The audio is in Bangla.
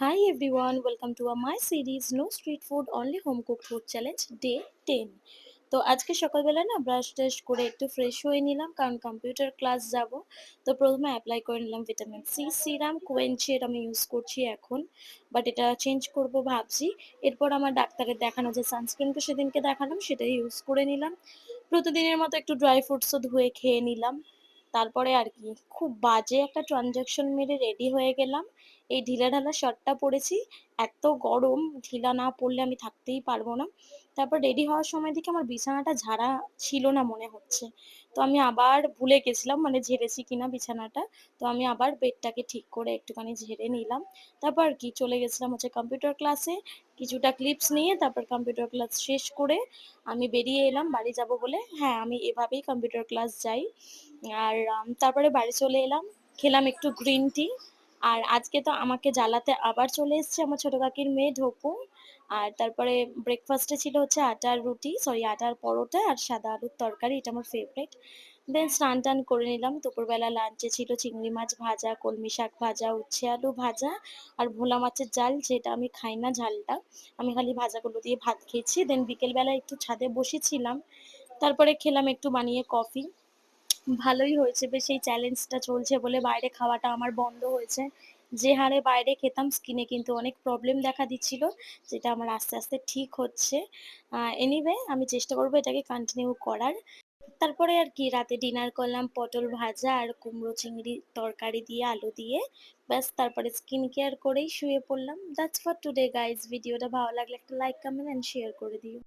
Hi everyone, welcome to my series No Street Food Only Home Cooked Food Challenge Day 10। তো আজকে সকালবেলা না ব্রাশ টাশ করে একটু ফ্রেশ হয়ে নিলাম কারণ কম্পিউটার ক্লাস যাব। তো প্রথমে অ্যাপ্লাই করে নিলাম ভিটামিন সি সিরাম কোয়েনচের আমি ইউজ করছি এখন, বাট এটা চেঞ্জ করব ভাবছি। এরপর আমার ডাক্তারের দেখানো যে সানস্ক্রিনটা সেদিনকে দেখালাম সেটাই ইউজ করে নিলাম। প্রতিদিনের মতো একটু ড্রাই ফ্রুটসও ধুয়ে খেয়ে নিলাম। তারপরে আর কি খুব বাজে একটা ট্রানজাকশন মেরে রেডি হয়ে গেলাম। এই ঢিলাঢালা শার্টটা পরেছি। এত গরম, ঢিলা না পরলে আমি থাকতেই পারবো না। তারপর রেডি হওয়ার সময় দেখি আমার বিছানাটা ঝাড়া ছিল না মনে হচ্ছে। তো আমি আবার ভুলে গেছিলাম মানে ঝেড়েছি কিনা বিছানাটা। তো আমি আবার বেডটাকে ঠিক করে একটুখানি ঝেড়ে নিলাম। তারপর আর কি চলে গেছিলাম হচ্ছে কম্পিউটার ক্লাসে। কিছুটা ক্লিপস নিয়ে তারপর কম্পিউটার ক্লাস শেষ করে আমি বেরিয়ে এলাম বাড়ি যাব বলে। হ্যাঁ, আমি এভাবেই কম্পিউটার ক্লাস যাই। আর তারপরে বাড়ি চলে এলাম। খেলাম একটু গ্রিন টি। আর আজকে তো আমাকে জ্বালাতে আবার চলে এসেছে আমার ছোট কাকির মেয়ে ঢপু। আর তারপরে ব্রেকফাস্টে ছিল হচ্ছে আটার রুটি, সরি আটার পরোটা আর সাদা আলুর তরকারি, এটা আমার ফেভারিট। দেন স্নান-টান করে নিলাম। দুপুরবেলা লাঞ্চে ছিল চিংড়ি মাছ ভাজা, কলমি শাক ভাজা, উচ্ছে আলু ভাজা আর ভোলা মাছের ঝাল, যেটা আমি খাই না ঝালটা। আমি খালি ভাজাগুলো দিয়ে ভাত খেয়েছি। দেন বিকেলবেলা একটু ছাদে বসেছিলাম। তারপরে খেলাম একটু বানিয়ে কফি। ভালোই হয়েছে, বেশ এই চ্যালেঞ্জটা চলছে বলে বাইরে খাওয়াটা আমার বন্ধ হয়েছে। যে হারে বাইরে খেতাম স্কিনে কিন্তু অনেক প্রবলেম দেখা দিচ্ছিল, যেটা আমার আস্তে আস্তে ঠিক হচ্ছে। এনিওয়ে আমি চেষ্টা করব এটাকে কন্টিনিউ করার। তারপরে আর কি রাতে ডিনার করলাম পটল ভাজা আর কুমড়ো চিংড়ি তরকারি দিয়ে আলু দিয়ে। ব্যাস তারপরে স্কিন কেয়ার করেই শুয়ে পড়লাম। That's for today guys. ভিডিওটা ভালো লাগলে একটা লাইক কমেন্ট এন্ড শেয়ার করে দিও।